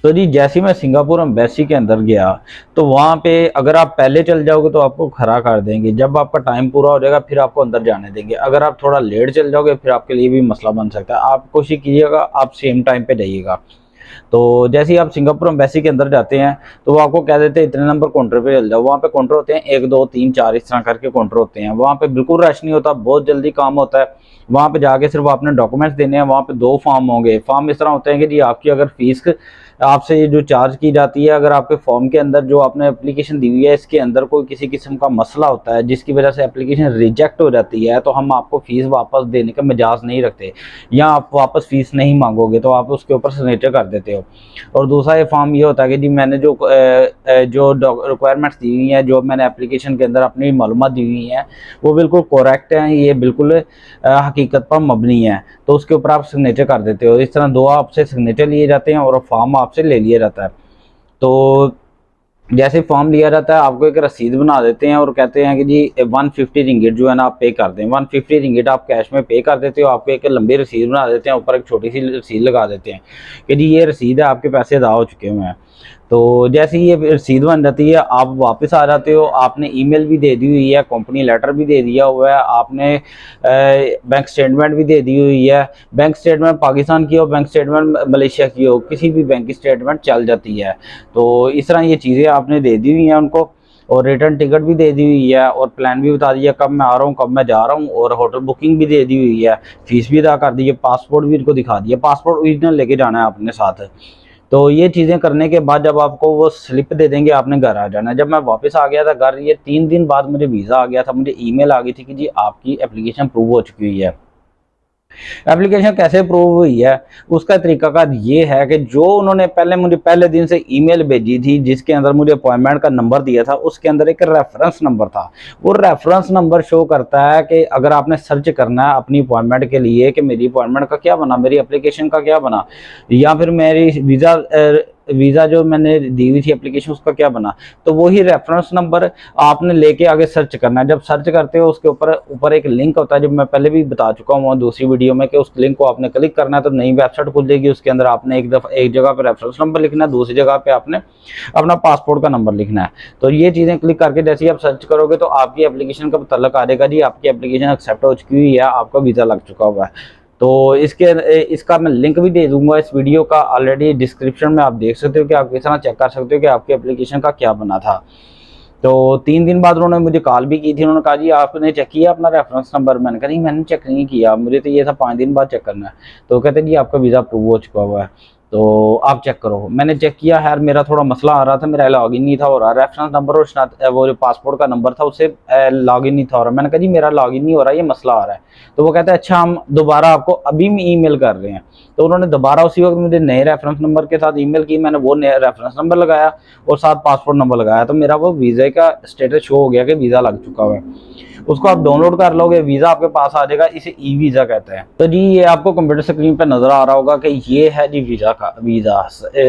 तो जी जैसे ही मैं सिंगापुर एम्बेसी के अंदर गया, तो वहाँ पे अगर आप पहले चल जाओगे तो आपको खड़ा कर देंगे, जब आपका टाइम पूरा हो जाएगा फिर आपको अंदर जाने देंगे। अगर आप थोड़ा लेट चल जाओगे फिर आपके लिए भी मसला बन सकता है। आप कोशिश कीजिएगा आप सेम टाइम पे जाइएगा। तो जैसे ही आप सिंगापुर एम्बेसी के अंदर जाते हैं तो वो आपको कह देते हैं इतने नंबर काउंटर पे चल जाओ। वहाँ पे काउंटर होते हैं 1 2 3 4 इस तरह करके काउंटर होते हैं। वहाँ पे बिल्कुल रश नहीं होता, बहुत जल्दी काम होता है। वहाँ पे जाके सिर्फ आपने डॉक्यूमेंट्स देने हैं। वहाँ पे 2 फॉर्म होंगे। फॉर्म इस तरह होते हैं कि जी आपकी अगर फीस आपसे जो चार्ज की जाती है, अगर आपके फॉर्म के अंदर जो आपने एप्लीकेशन दी हुई है इसके अंदर कोई किसी किस्म का मसला होता है जिसकी वजह से एप्लीकेशन रिजेक्ट हो जाती है, तो हम आपको फीस वापस देने का मिजाज नहीं रखते, या आप वापस फीस नहीं मांगोगे तो आप उसके ऊपर सिग्नेचर कर देते हो। और दूसरा ये फॉर्म ये होता है कि जी मैंने जो रिक्वायरमेंट्स दी हुई हैं, जो मैंने एप्लीकेशन के अंदर अपनी मालूमात दी हुई हैं वो बिल्कुल करेक्ट हैं, ये बिल्कुल हकीकत पर मबनी है, तो उसके ऊपर आप सिग्नेचर कर देते हो। इस तरह 2 आपसे सिग्नेचर लिए जाते हैं और फॉर्म आपसे ले लिया जाता है। तो जैसे फॉर्म लिया जाता है आपको एक रसीद बना देते हैं और कहते हैं कि जी 150 रिंगिट जो है ना आप पे कर दें। 150 रिंगिट आप कैश में पे कर देते हो। आपको एक लंबी रसीद बना देते हैं, ऊपर एक छोटी सी रसीद लगा देते हैं कि जी ये रसीद है, आपके पैसे अदा हो चुके हुए हैं। तो जैसे ही ये रसीद बन जाती है आप वापस आ जाते हो। आपने ईमेल भी दे दी हुई है, कंपनी लेटर भी दे दिया हुआ है, आपने बैंक स्टेटमेंट भी दे दी हुई है। बैंक स्टेटमेंट पाकिस्तान की हो, बैंक स्टेटमेंट मलेशिया की हो, किसी भी बैंक की स्टेटमेंट चल जाती है। तो इस तरह ये चीज़ें आपने दे दी हुई हैं उनको, और रिटर्न टिकट भी दे दी हुई है, और प्लान भी बता दिया कब मैं आ रहा हूँ कब मैं जा रहा हूँ, और होटल बुकिंग भी दे दी हुई है, फीस भी अदा कर दी है, पासपोर्ट भी इनको दिखा दिया। पासपोर्ट ओरिजिनल लेके जाना है अपने साथ। तो ये चीज़ें करने के बाद जब आपको वो स्लिप दे देंगे आपने घर आ जाना है। जब मैं वापस आ गया था घर, ये 3 दिन बाद मुझे वीज़ा आ गया था, मुझे ईमेल आ गई थी कि जी आपकी एप्लीकेशन अप्रूव हो चुकी हुई है। एप्लीकेशन कैसे अप्रूव हुई है उसका तरीकाकार ये है कि जो उन्होंने मुझे पहले दिन से ईमेल भेजी थी जिसके अंदर मुझे अपॉइंटमेंट का नंबर दिया था, उसके अंदर एक रेफरेंस नंबर था। वो रेफरेंस नंबर शो करता है कि अगर आपने सर्च करना है अपनी अपॉइंटमेंट के लिए कि मेरी अपॉइंटमेंट का क्या बना, मेरी एप्लीकेशन का क्या बना, या फिर मेरी वीज़ा जो मैंने दी हुई थी एप्लीकेशन उसका क्या बना, तो वही रेफरेंस नंबर आपने लेके आगे सर्च करना है। जब सर्च करते हो उसके ऊपर ऊपर एक लिंक होता है, जब मैं पहले भी बता चुका हूँ दूसरी वीडियो में, कि उस लिंक को आपने क्लिक करना है तो नई वेबसाइट खुल जाएगी। उसके अंदर आपने एक जगह पर रेफरेंस नंबर लिखना है, दूसरी जगह पे आपने अपना पासपोर्ट का नंबर लिखना है। तो ये चीज़ें क्लिक करके जैसे ही आप सर्च करोगे तो आपकी एप्लीकेशन का तल्लक आ जाएगा, जी आपकी एप्लीकेशन एक्सेप्ट हो चुकी हुई है, आपका वीज़ा लग चुका हुआ है। तो इसका मैं लिंक भी दे दूंगा इस वीडियो का, ऑलरेडी डिस्क्रिप्शन में आप देख सकते हो कि आप किस तरह चेक कर सकते हो कि आपकी एप्लीकेशन का क्या बना था। तो 3 दिन बाद उन्होंने मुझे कॉल भी की थी। उन्होंने कहा जी आपने चेक किया अपना रेफरेंस नंबर? मैंने कहा नहीं मैंने चेक नहीं किया, मुझे तो ये था 5 दिन बाद चेक करना है। तो कहते जी आपका वीज़ा अप्रूव हो चुका हुआ है, तो आप चेक करो। मैंने चेक किया, यार मेरा थोड़ा मसला आ रहा था, मेरा लॉगिन नहीं था हो रहा, रेफरेंस नंबर और वो जो पासपोर्ट का नंबर था उससे लॉगिन नहीं था हो रहा। मैंने कहा जी मेरा लॉगिन नहीं हो रहा, ये मसला आ रहा है। तो वो कहते हैं अच्छा हम दोबारा आपको अभी ईमेल कर रहे हैं। तो उन्होंने दोबारा उसी वक्त मुझे नए रेफरेंस नंबर के साथ ईमेल की, मैंने वो नया रेफरेंस नंबर लगाया और साथ पासपोर्ट नंबर लगाया, तो मेरा वो वीज़े का स्टेटस शो हो गया कि वीज़ा लग चुका हुआ है। उसको आप डाउनलोड कर लोगे, वीज़ा आपके पास आ जाएगा। इसे ई वीज़ा कहते हैं। तो जी ये आपको कंप्यूटर स्क्रीन पर नज़र आ रहा होगा कि ये है जी वीज़ा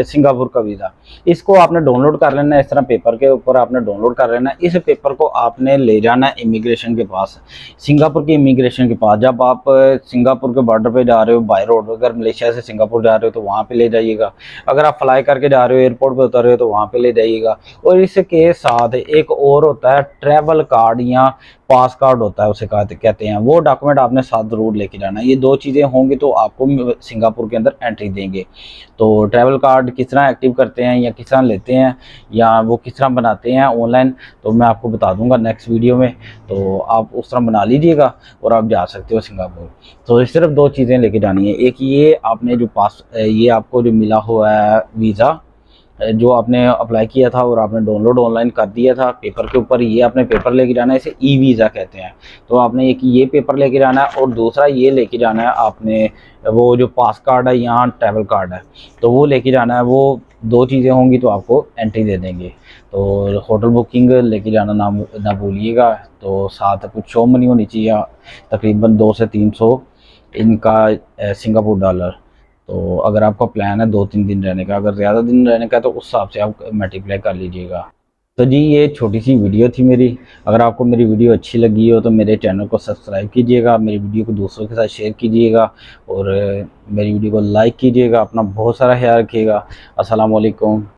सिंगापुर का वीज़ा। इसको आपने डाउनलोड कर लेना है, इस तरह पेपर के ऊपर आपने डाउनलोड कर लेना है। इस पेपर को आपने ले जाना है इमिग्रेशन के पास, सिंगापुर की इमिग्रेशन के पास। जब आप सिंगापुर के बॉर्डर पे जा रहे हो बाय रोड, अगर मलेशिया से सिंगापुर जा रहे हो तो वहाँ पे ले जाइएगा। अगर आप फ्लाई करके जा रहे हो एयरपोर्ट पे उतर रहे हो तो वहाँ पे ले जाइएगा। और इसके साथ एक और होता है ट्रैवल कार्ड या पास कार्ड होता है, उसे कहते हैं, वो डॉक्यूमेंट आपने साथ जरूर लेके जाना है। ये 2 चीज़ें होंगी तो आपको सिंगापुर के अंदर एंट्री देंगे। तो ट्रैवल कार्ड किस तरह एक्टिव करते हैं या किस तरह लेते हैं या वो किस तरह बनाते हैं ऑनलाइन, तो मैं आपको बता दूंगा नेक्स्ट वीडियो में। तो आप उस तरह बना लीजिएगा और आप जा सकते हो सिंगापुर। तो सिर्फ 2 चीज़ें लेके जानी है। एक ये आपने जो ये आपको जो मिला हुआ है वीज़ा जो आपने अप्लाई किया था और आपने डाउनलोड ऑनलाइन कर दिया था पेपर के ऊपर, ये आपने पेपर लेके जाना है, इसे ई वीज़ा कहते हैं। तो आपने एक ये पेपर लेके जाना है और दूसरा ये लेके जाना है आपने वो जो पास कार्ड है या ट्रैवल कार्ड है, तो वो लेके जाना है। वो 2 चीज़ें होंगी तो आपको एंट्री दे देंगे। तो होटल बुकिंग लेके जाना ना भूलिएगा। तो साथ कुछ शो मनी होनी चाहिए, तकरीबन 200 से 300 इनका सिंगापुर डॉलर। तो अगर आपका प्लान है 2-3 दिन रहने का, अगर ज़्यादा दिन रहने का तो उस हिसाब से आप मल्टीप्लाई कर लीजिएगा। तो जी ये छोटी सी वीडियो थी मेरी। अगर आपको मेरी वीडियो अच्छी लगी हो तो मेरे चैनल को सब्सक्राइब कीजिएगा, मेरी वीडियो को दूसरों के साथ शेयर कीजिएगा और मेरी वीडियो को लाइक कीजिएगा। अपना बहुत सारा ख्याल रखिएगा। अस्सलाम वालेकुम।